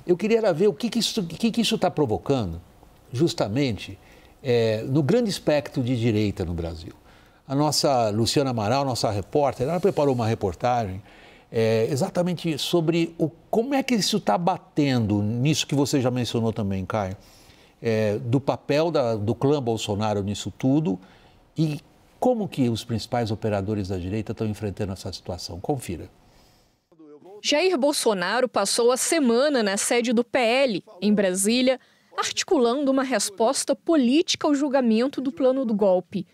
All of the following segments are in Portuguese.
Eu queria ver o que isso está provocando, justamente, no grande espectro de direita no Brasil. A nossa Luciana Amaral, nossa repórter, ela preparou uma reportagem exatamente sobre como é que isso está batendo, nisso que você já mencionou também, Caio, do papel do clã Bolsonaro nisso tudo e como que os principais operadores da direita estão enfrentando essa situação. Confira. Jair Bolsonaro passou a semana na sede do PL, em Brasília, articulando uma resposta política ao julgamento do plano do golpe.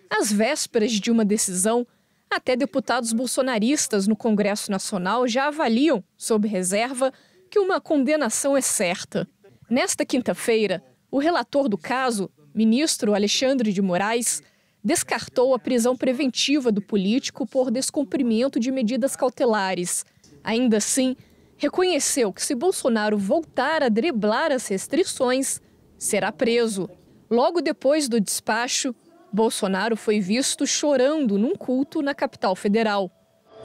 Às vésperas de uma decisão, até deputados bolsonaristas no Congresso Nacional já avaliam, sob reserva, que uma condenação é certa. Nesta quinta-feira, o relator do caso, ministro Alexandre de Moraes, descartou a prisão preventiva do político por descumprimento de medidas cautelares. Ainda assim, reconheceu que se Bolsonaro voltar a driblar as restrições, será preso. Logo depois do despacho, Bolsonaro foi visto chorando num culto na capital federal.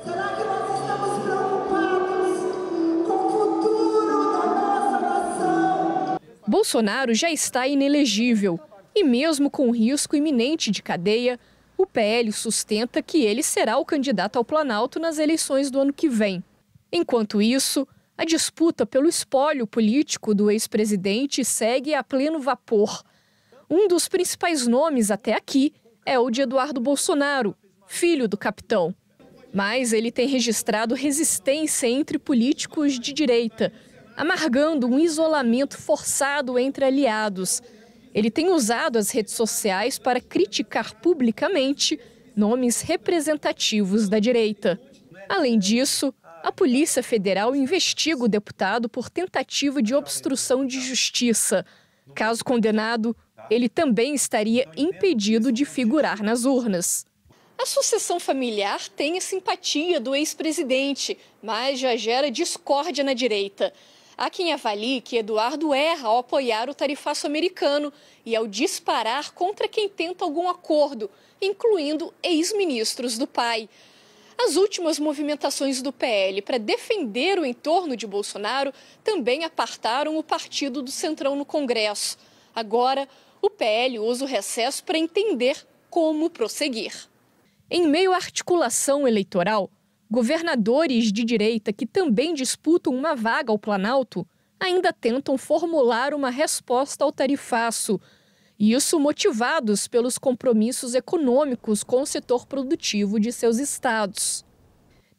Será que nós estamos preocupados com o futuro da nossa nação? Bolsonaro já está inelegível e mesmo com o risco iminente de cadeia, o PL sustenta que ele será o candidato ao Planalto nas eleições do ano que vem. Enquanto isso, a disputa pelo espólio político do ex-presidente segue a pleno vapor. Um dos principais nomes até aqui é o de Eduardo Bolsonaro, filho do capitão. Mas ele tem registrado resistência entre políticos de direita, amargando um isolamento forçado entre aliados. Ele tem usado as redes sociais para criticar publicamente nomes representativos da direita. Além disso, a Polícia Federal investiga o deputado por tentativa de obstrução de justiça. Caso condenado, ele também estaria impedido de figurar nas urnas. A sucessão familiar tem a simpatia do ex-presidente, mas já gera discórdia na direita. Há quem avalie que Eduardo erra ao apoiar o tarifaço americano e ao disparar contra quem tenta algum acordo, incluindo ex-ministros do pai. As últimas movimentações do PL para defender o entorno de Bolsonaro também apartaram o partido do Centrão no Congresso. Agora, o PL usa o recesso para entender como prosseguir. Em meio à articulação eleitoral, governadores de direita que também disputam uma vaga ao Planalto ainda tentam formular uma resposta ao tarifaço. Isso motivados pelos compromissos econômicos com o setor produtivo de seus estados.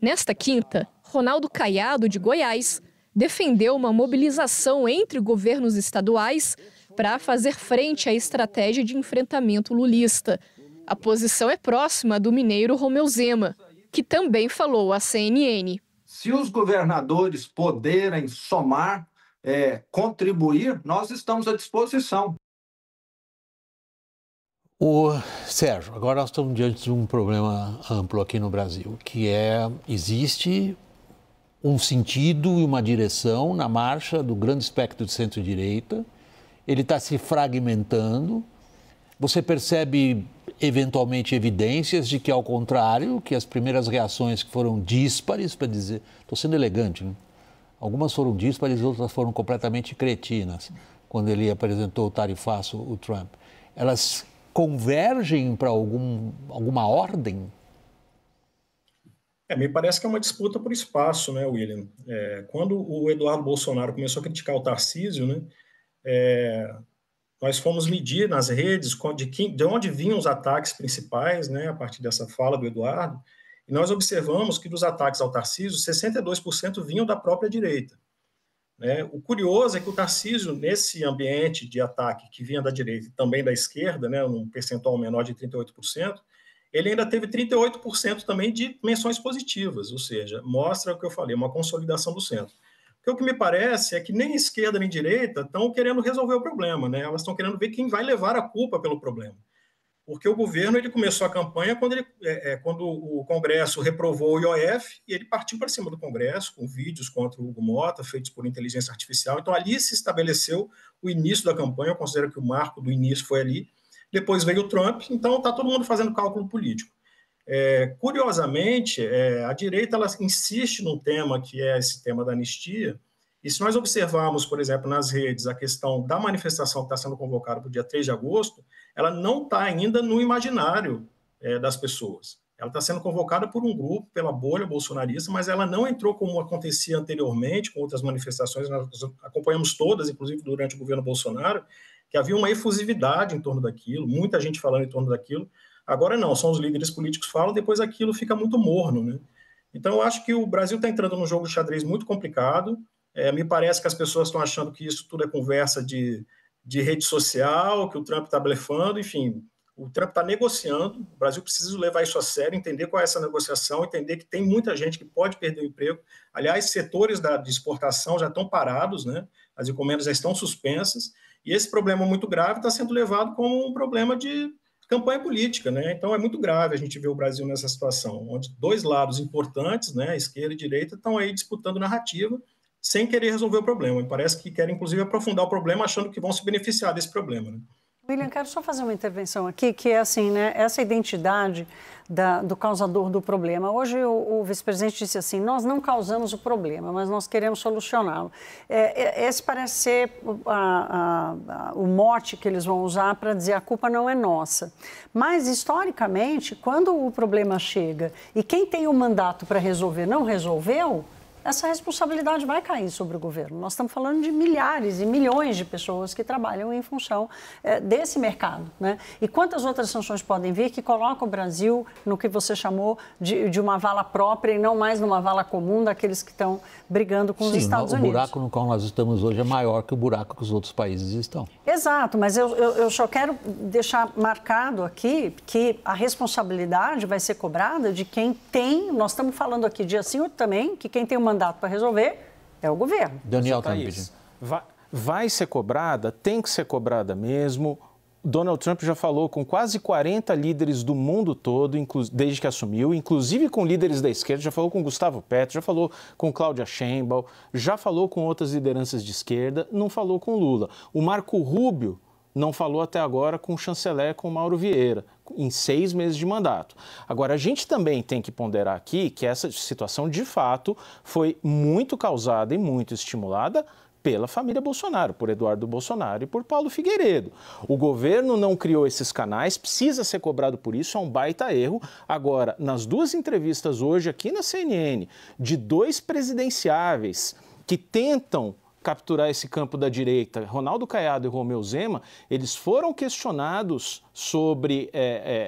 Nesta quinta, Ronaldo Caiado, de Goiás, defendeu uma mobilização entre governos estaduais para fazer frente à estratégia de enfrentamento lulista. A posição é próxima do mineiro Romeu Zema, que também falou à CNN. Se os governadores puderem somar, contribuir, nós estamos à disposição. Sérgio, agora nós estamos diante de um problema amplo aqui no Brasil, que existe um sentido e uma direção na marcha do grande espectro de centro-direita, ele está se fragmentando, você percebe eventualmente evidências de que, ao contrário, que as primeiras reações que foram díspares, para dizer, estou sendo elegante, né? Algumas foram díspares, outras foram completamente cretinas, quando ele apresentou o tarifaço, o Trump. Elas convergem para alguma ordem? Me parece que é uma disputa por espaço, né, William? Quando o Eduardo Bolsonaro começou a criticar o Tarcísio, né, nós fomos medir nas redes de onde vinham os ataques principais, né, a partir dessa fala do Eduardo, e nós observamos que dos ataques ao Tarcísio, 62% vinham da própria direita. Né? O curioso é que o Tarcísio, nesse ambiente de ataque que vinha da direita e também da esquerda, né, um percentual menor de 38%, ele ainda teve 38% também de menções positivas, ou seja, mostra o que eu falei, uma consolidação do centro. Porque o que me parece é que nem esquerda nem direita estão querendo resolver o problema, né? Elas estão querendo ver quem vai levar a culpa pelo problema. Porque o governo ele começou a campanha quando o Congresso reprovou o IOF e ele partiu para cima do Congresso com vídeos contra o Hugo Mota, feitos por inteligência artificial. Então, ali se estabeleceu o início da campanha, eu considero que o marco do início foi ali. Depois veio o Trump, então está todo mundo fazendo cálculo político. Curiosamente, a direita ela insiste num tema que é esse tema da anistia, E se nós observarmos, por exemplo, nas redes, a questão da manifestação que está sendo convocada para o dia 3 de agosto, ela não está ainda no imaginário das pessoas. Ela está sendo convocada por um grupo, pela bolha bolsonarista, mas ela não entrou como acontecia anteriormente, com outras manifestações, nós acompanhamos todas, inclusive durante o governo Bolsonaro, que havia uma efusividade em torno daquilo, muita gente falando em torno daquilo. Agora não, são os líderes políticos que falam, depois aquilo fica muito morno, né? Então, eu acho que o Brasil está entrando num jogo de xadrez muito complicado. Me parece que as pessoas estão achando que isso tudo é conversa de rede social, que o Trump está blefando, enfim... O Trump está negociando, o Brasil precisa levar isso a sério, entender qual é essa negociação, entender que tem muita gente que pode perder o emprego. Aliás, setores de exportação já estão parados, né? As encomendas já estão suspensas, e esse problema muito grave está sendo levado como um problema de campanha política, né? Então é muito grave a gente ver o Brasil nessa situação, onde dois lados importantes, né, esquerda e direita, estão aí disputando narrativa, sem querer resolver o problema. E parece que querem, inclusive, aprofundar o problema, achando que vão se beneficiar desse problema, né? William, quero só fazer uma intervenção aqui, que é assim, né, essa identidade do causador do problema. Hoje o vice-presidente disse assim, nós não causamos o problema, mas nós queremos solucioná-lo. Esse parece ser o mote que eles vão usar para dizer a culpa não é nossa. Mas, historicamente, quando o problema chega e quem tem o mandato para resolver não resolveu, essa responsabilidade vai cair sobre o governo. Nós estamos falando de milhares e milhões de pessoas que trabalham em função desse mercado, né? E quantas outras sanções podem vir que colocam o Brasil no que você chamou de uma vala própria e não mais numa vala comum daqueles que estão brigando com os Estados Unidos. O buraco no qual nós estamos hoje é maior que o buraco que os outros países estão. Exato, mas eu só quero deixar marcado aqui que a responsabilidade vai ser cobrada de quem tem, nós estamos falando aqui de assim também, que quem tem o mandato para resolver é o governo. Daniel está pedindo. Vai ser cobrada, tem que ser cobrada mesmo. Donald Trump já falou com quase 40 líderes do mundo todo, desde que assumiu, inclusive com líderes da esquerda, já falou com Gustavo Petro, já falou com Cláudia Sheinbaum, já falou com outras lideranças de esquerda, não falou com Lula. O Marco Rubio não falou até agora com o chanceler, com o Mauro Vieira, em 6 meses de mandato. Agora, a gente também tem que ponderar aqui que essa situação, de fato, foi muito causada e muito estimulada pela família Bolsonaro, por Eduardo Bolsonaro e por Paulo Figueiredo. O governo não criou esses canais, precisa ser cobrado por isso, é um baita erro. Agora, nas 2 entrevistas hoje aqui na CNN, de 2 presidenciáveis que tentam capturar esse campo da direita, Ronaldo Caiado e Romeu Zema, eles foram questionados sobre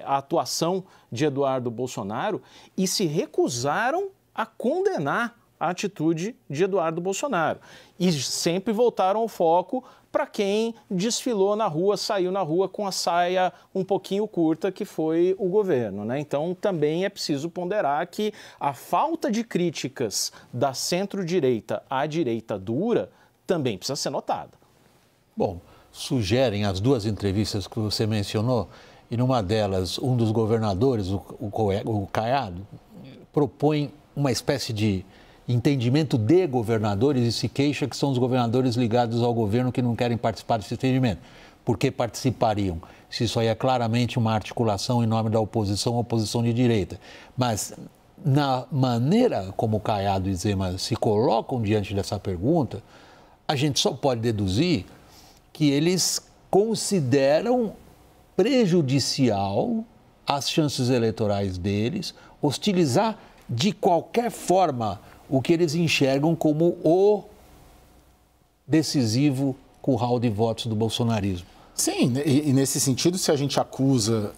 a atuação de Eduardo Bolsonaro e se recusaram a condenar a atitude de Eduardo Bolsonaro. E sempre voltaram o foco para quem desfilou na rua, saiu na rua com a saia um pouquinho curta, que foi o governo, né? Então, também é preciso ponderar que a falta de críticas da centro-direita à direita dura também precisa ser notada. Bom, sugerem as 2 entrevistas que você mencionou, e numa delas, um dos governadores, o Caiado, propõe uma espécie de entendimento de governadores e se queixa que são os governadores ligados ao governo que não querem participar desse entendimento. Por que participariam? Se isso aí é claramente uma articulação em nome da oposição de direita. Mas, na maneira como o Caiado e Zema se colocam diante dessa pergunta, a gente só pode deduzir que eles consideram prejudicial às chances eleitorais deles hostilizar de qualquer forma o que eles enxergam como o decisivo curral de votos do bolsonarismo. Sim, e nesse sentido, se a gente acusa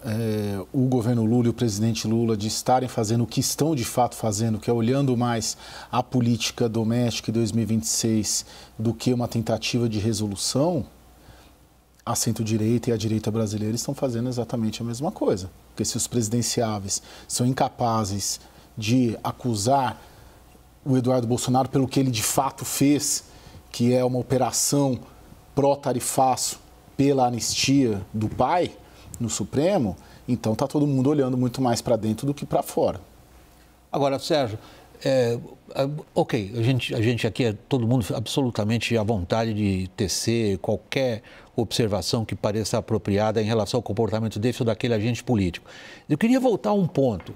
o governo Lula e o presidente Lula de estarem fazendo o que estão de fato fazendo, que é olhando mais a política doméstica em 2026 do que uma tentativa de resolução, a centro-direita e a direita brasileira estão fazendo exatamente a mesma coisa. Porque se os presidenciáveis são incapazes de acusar o Eduardo Bolsonaro pelo que ele de fato fez, que é uma operação pró-tarifaço pela anistia do pai no Supremo, então está todo mundo olhando muito mais para dentro do que para fora. Agora, Sérgio, ok, a gente aqui é todo mundo absolutamente à vontade de tecer qualquer observação que pareça apropriada em relação ao comportamento desse ou daquele agente político. Eu queria voltar a um ponto.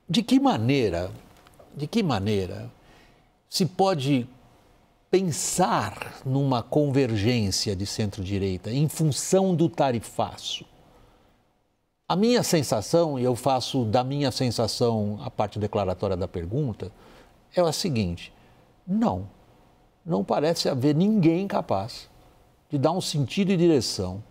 De que maneira se pode pensar numa convergência de centro-direita em função do tarifaço. A minha sensação, e eu faço da minha sensação a parte declaratória da pergunta, é a seguinte: não parece haver ninguém capaz de dar um sentido e direção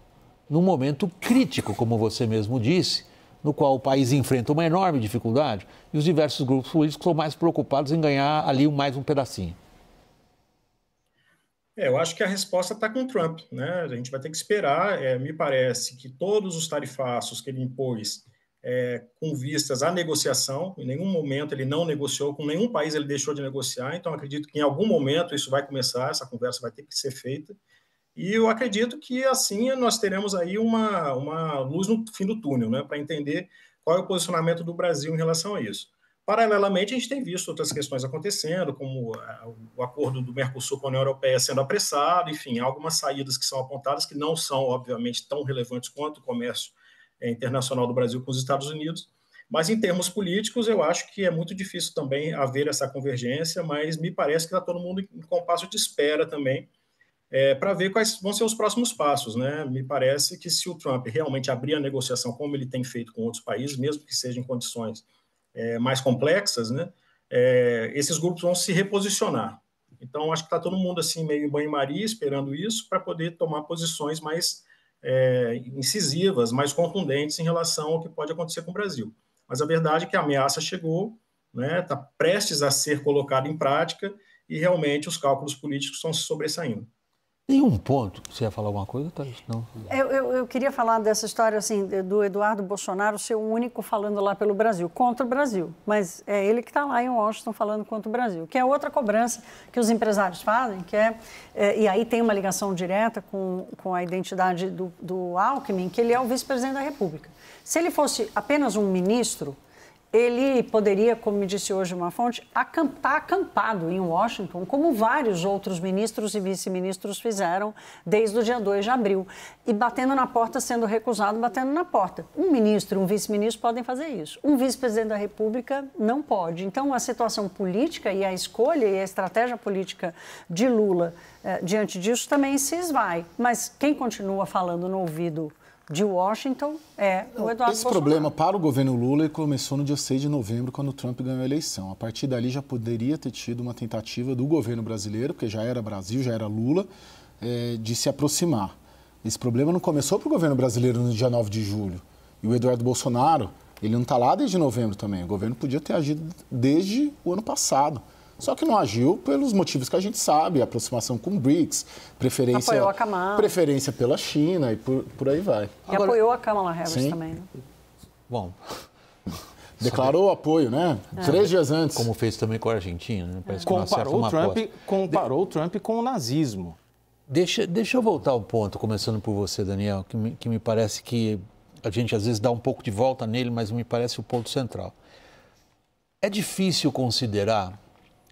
num momento crítico, como você mesmo disse, no qual o país enfrenta uma enorme dificuldade e os diversos grupos políticos são mais preocupados em ganhar ali mais um pedacinho. Eu acho que a resposta está com o Trump, né? A gente vai ter que esperar. Me parece que todos os tarifaços que ele impôs com vistas à negociação, em nenhum momento ele não negociou, com nenhum país ele deixou de negociar, então acredito que em algum momento isso vai começar, essa conversa vai ter que ser feita, e eu acredito que assim nós teremos aí uma luz no fim do túnel, né? Para entender qual é o posicionamento do Brasil em relação a isso. Paralelamente, a gente tem visto outras questões acontecendo, como o acordo do Mercosul com a União Europeia sendo apressado, enfim, algumas saídas que são apontadas que não são, obviamente, tão relevantes quanto o comércio internacional do Brasil com os Estados Unidos, mas em termos políticos eu acho que é muito difícil também haver essa convergência, mas me parece que está todo mundo em compasso de espera também, para ver quais vão ser os próximos passos, né? Me parece que se o Trump realmente abrir a negociação como ele tem feito com outros países, mesmo que sejam em condições mais complexas, né? Esses grupos vão se reposicionar. Então, acho que está todo mundo assim meio em banho-maria esperando isso para poder tomar posições mais incisivas, mais contundentes em relação ao que pode acontecer com o Brasil. Mas a verdade é que a ameaça chegou, né? Está prestes a ser colocada em prática e realmente os cálculos políticos estão se sobressaindo. Tem um ponto. Você ia falar alguma coisa, Thaís? Não. Eu queria falar dessa história assim, do Eduardo Bolsonaro ser o único falando lá pelo Brasil, contra o Brasil. Mas é ele que está lá em Washington falando contra o Brasil, que é outra cobrança que os empresários fazem, que e aí tem uma ligação direta com a identidade do Alckmin, que ele é o vice-presidente da República. Se ele fosse apenas um ministro, ele poderia, como me disse hoje uma fonte, estar acampado em Washington, como vários outros ministros e vice-ministros fizeram desde o dia 2 de abril, e batendo na porta, sendo recusado, batendo na porta. Um ministro e um vice-ministro podem fazer isso. Um vice-presidente da República não pode. Então, a situação política e a escolha e a estratégia política de Lula diante disso também se esvai. Mas quem continua falando no ouvido de Washington é o Eduardo Bolsonaro. Esse problema para o governo Lula começou no dia 6 de novembro, quando o Trump ganhou a eleição. A partir dali já poderia ter tido uma tentativa do governo brasileiro, porque já era Brasil, já era Lula, de se aproximar. Esse problema não começou para o governo brasileiro no dia 9 de julho. E o Eduardo Bolsonaro, ele não está lá desde novembro também. O governo podia ter agido desde o ano passado. Só que não agiu pelos motivos que a gente sabe, aproximação com o BRICS, preferência pela China e por aí vai. E agora, apoiou a Kamala Harris também. Né? Bom, declarou apoio, né? 3 dias antes. Como fez também com a Argentina. Né? Comparou o Trump com o nazismo. Deixa eu voltar ao ponto, começando por você, Daniel, que me parece que a gente às vezes dá um pouco de volta nele, mas me parece o ponto central. É difícil considerar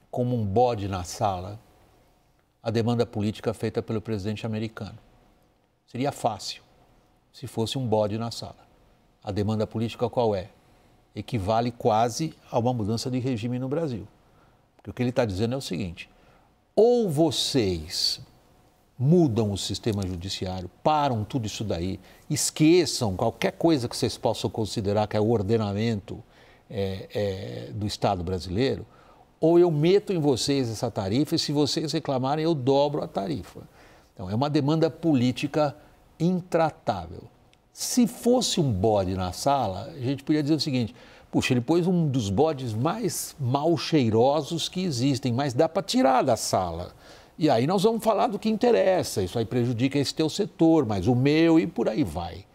como um bode na sala a demanda política feita pelo presidente americano. Seria fácil se fosse um bode na sala. A demanda política qual é? Equivale quase a uma mudança de regime no Brasil. Porque o que ele está dizendo é o seguinte: ou vocês mudam o sistema judiciário, param tudo isso daí, esqueçam qualquer coisa que vocês possam considerar que é o ordenamento do Estado brasileiro, ou eu meto em vocês essa tarifa e se vocês reclamarem eu dobro a tarifa. Então é uma demanda política intratável. Se fosse um bode na sala, a gente podia dizer o seguinte: puxa, ele pôs um dos bodes mais mal cheirosos que existem, mas dá para tirar da sala. E aí nós vamos falar do que interessa, isso aí prejudica esse teu setor, mas o meu e por aí vai.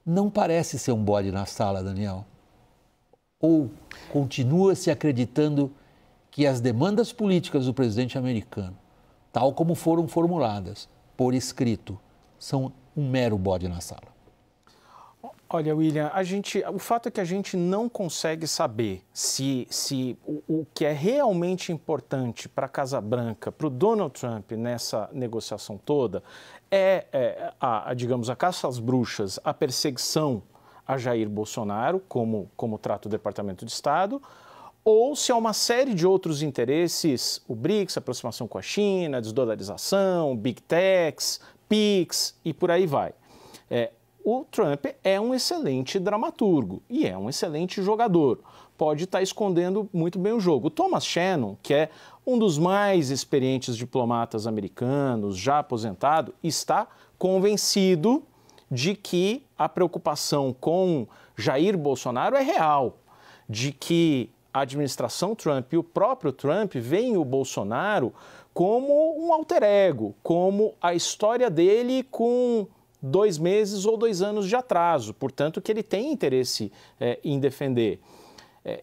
Não parece ser um bode na sala, Daniel? Ou continua-se acreditando que as demandas políticas do presidente americano, tal como foram formuladas, por escrito, são um mero bode na sala? Olha, William, o fato é que a gente não consegue saber se o que é realmente importante para a Casa Branca, para o Donald Trump nessa negociação toda, digamos, a caça às bruxas, a perseguição a Jair Bolsonaro, como trata o Departamento de Estado, ou se há uma série de outros interesses, o BRICS, aproximação com a China, desdolarização, Big Techs, PIX e por aí vai. O Trump é um excelente dramaturgo e é um excelente jogador. Pode estar escondendo muito bem o jogo. O Thomas Shannon, que é um dos mais experientes diplomatas americanos, já aposentado, está convencido de que a preocupação com Jair Bolsonaro é real, de que a administração Trump e o próprio Trump veem o Bolsonaro como um alter ego, como a história dele com 2 meses ou 2 anos de atraso, portanto que ele tem interesse em defender.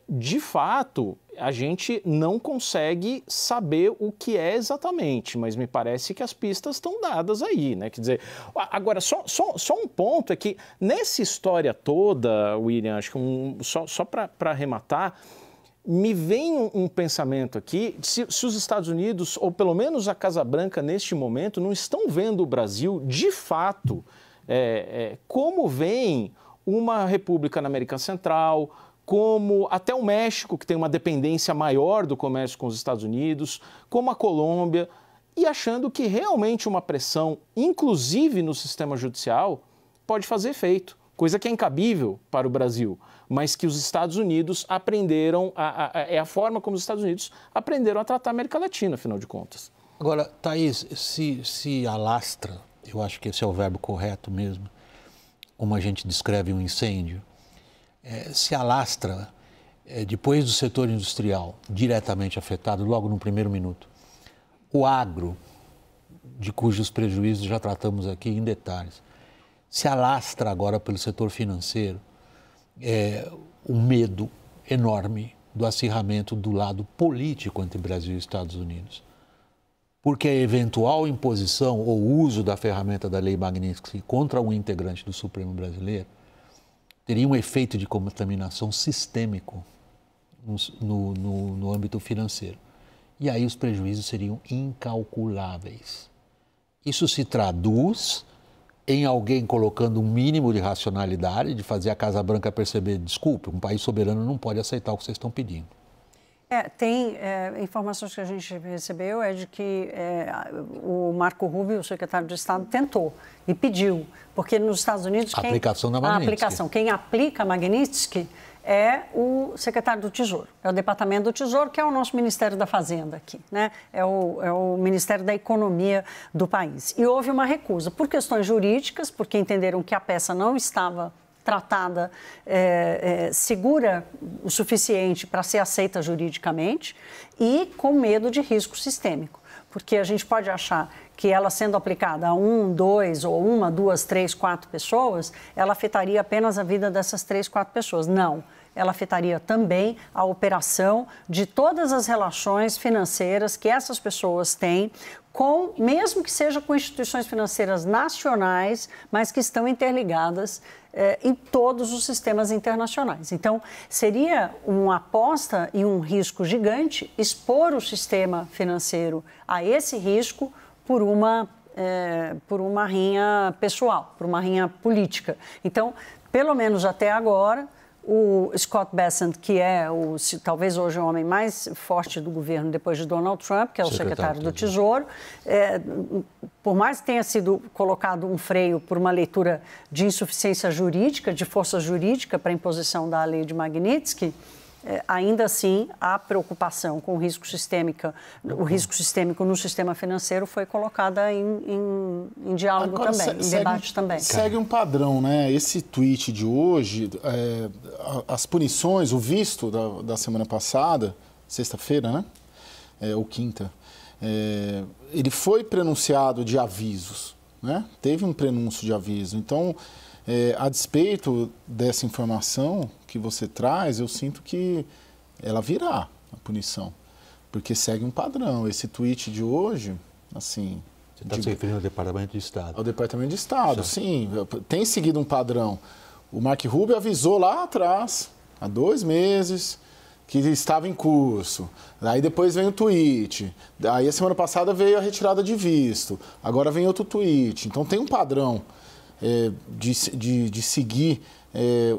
De fato, a gente não consegue saber o que é exatamente, mas me parece que as pistas estão dadas aí, né? Quer dizer, agora, só um ponto é que nessa história toda, William, acho que só para arrematar, me vem um pensamento aqui, se os Estados Unidos, ou pelo menos a Casa Branca neste momento, não estão vendo o Brasil de fato como vem uma república na América Central, como até o México, que tem uma dependência maior do comércio com os Estados Unidos, como a Colômbia, e achando que realmente uma pressão, inclusive no sistema judicial, pode fazer efeito, coisa que é incabível para o Brasil, mas que os Estados Unidos aprenderam, é a forma como os Estados Unidos aprenderam a tratar a América Latina, afinal de contas. Agora, Thaís, se alastra, eu acho que esse é o verbo correto mesmo, como a gente descreve um incêndio, se alastra depois do setor industrial diretamente afetado, logo no primeiro minuto. O agro, de cujos prejuízos já tratamos aqui em detalhes, se alastra agora pelo setor financeiro, um medo enorme do acirramento do lado político entre Brasil e Estados Unidos. Porque a eventual imposição ou uso da ferramenta da Lei Magnitsky contra um integrante do Supremo brasileiro teria um efeito de contaminação sistêmico no âmbito financeiro. E aí os prejuízos seriam incalculáveis. Isso se traduz em alguém colocando um mínimo de racionalidade, de fazer a Casa Branca perceber, desculpe, um país soberano não pode aceitar o que vocês estão pedindo. Tem informações que a gente recebeu de que o Marco Rubio, o secretário de Estado, tentou e pediu, porque nos Estados Unidos quem aplica a Magnitsky é o secretário do Tesouro, é o Departamento do Tesouro, que é o nosso Ministério da Fazenda aqui, né? É o Ministério da Economia do país. E houve uma recusa por questões jurídicas, porque entenderam que a peça não estava tratada segura o suficiente para ser aceita juridicamente e com medo de risco sistêmico. Porque a gente pode achar que ela sendo aplicada a 1, 2 ou 1, 2, 3, 4 pessoas, ela afetaria apenas a vida dessas 3, 4 pessoas. Não. Ela afetaria também a operação de todas as relações financeiras que essas pessoas têm, mesmo que seja com instituições financeiras nacionais, mas que estão interligadas em todos os sistemas internacionais. Então, seria uma aposta e um risco gigante expor o sistema financeiro a esse risco por uma rinha pessoal, por uma rinha política. Então, pelo menos até agora, o Scott Bessent, que é talvez hoje o homem mais forte do governo depois de Donald Trump, que é o secretário do Tesouro, por mais que tenha sido colocado um freio por uma leitura de insuficiência jurídica, de força jurídica para a imposição da lei de Magnitsky, ainda assim, a preocupação com o risco sistêmico no sistema financeiro foi colocada em diálogo agora, também, em debate também. Segue um padrão, né? Esse tweet de hoje, as punições, o visto da semana passada, sexta-feira, né? Ou quinta, ele foi prenunciado de avisos, né? Teve um prenúncio de aviso. Então, a despeito dessa informação que você traz, eu sinto que ela virá a punição, porque segue um padrão. Esse tweet de hoje, assim... Você está se referindo ao Departamento de Estado? Ao Departamento de Estado, sim. Tem seguido um padrão. O Marco Rubio avisou lá atrás, há 2 meses, que estava em curso. Aí depois vem o tweet. Aí a semana passada veio a retirada de visto. Agora vem outro tweet. Então tem um padrão de seguir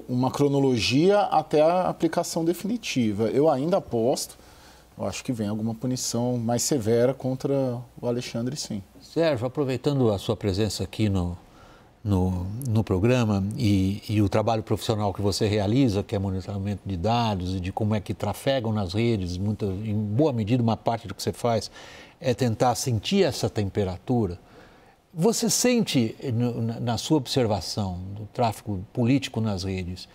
uma cronologia até a aplicação definitiva. Eu ainda aposto, eu acho que vem alguma punição mais severa contra o Alexandre, sim. Sérgio, aproveitando a sua presença aqui no programa e o trabalho profissional que você realiza, que é monitoramento de dados e de como é que trafegam nas redes, em boa medida uma parte do que você faz é tentar sentir essa temperatura. Você sente, na sua observação do tráfico político nas redes,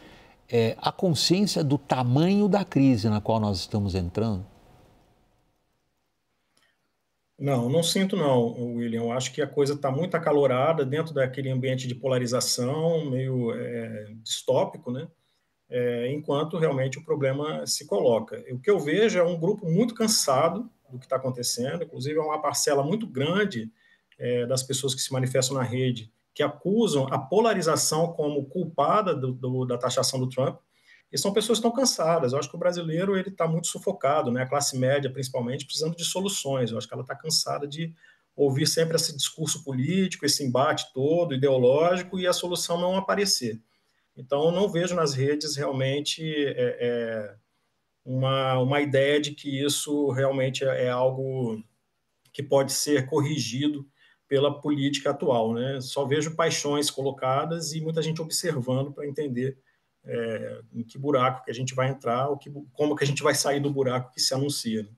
a consciência do tamanho da crise na qual nós estamos entrando? Não sinto não, William. Eu acho que a coisa está muito acalorada dentro daquele ambiente de polarização, meio distópico, né? Enquanto realmente o problema se coloca. O que eu vejo é um grupo muito cansado do que está acontecendo, inclusive é uma parcela muito grande das pessoas que se manifestam na rede, que acusam a polarização como culpada da taxação do Trump, e são pessoas que estão cansadas. Eu acho que o brasileiro está muito sufocado, né? A classe média, principalmente, precisando de soluções. Eu acho que ela está cansada de ouvir sempre esse discurso político, esse embate todo, ideológico, e a solução não aparecer. Então, eu não vejo nas redes realmente uma ideia de que isso realmente é algo que pode ser corrigido pela política atual, né? Só vejo paixões colocadas e muita gente observando para entender em que buraco que a gente vai entrar, como que a gente vai sair do buraco que se anuncia, né?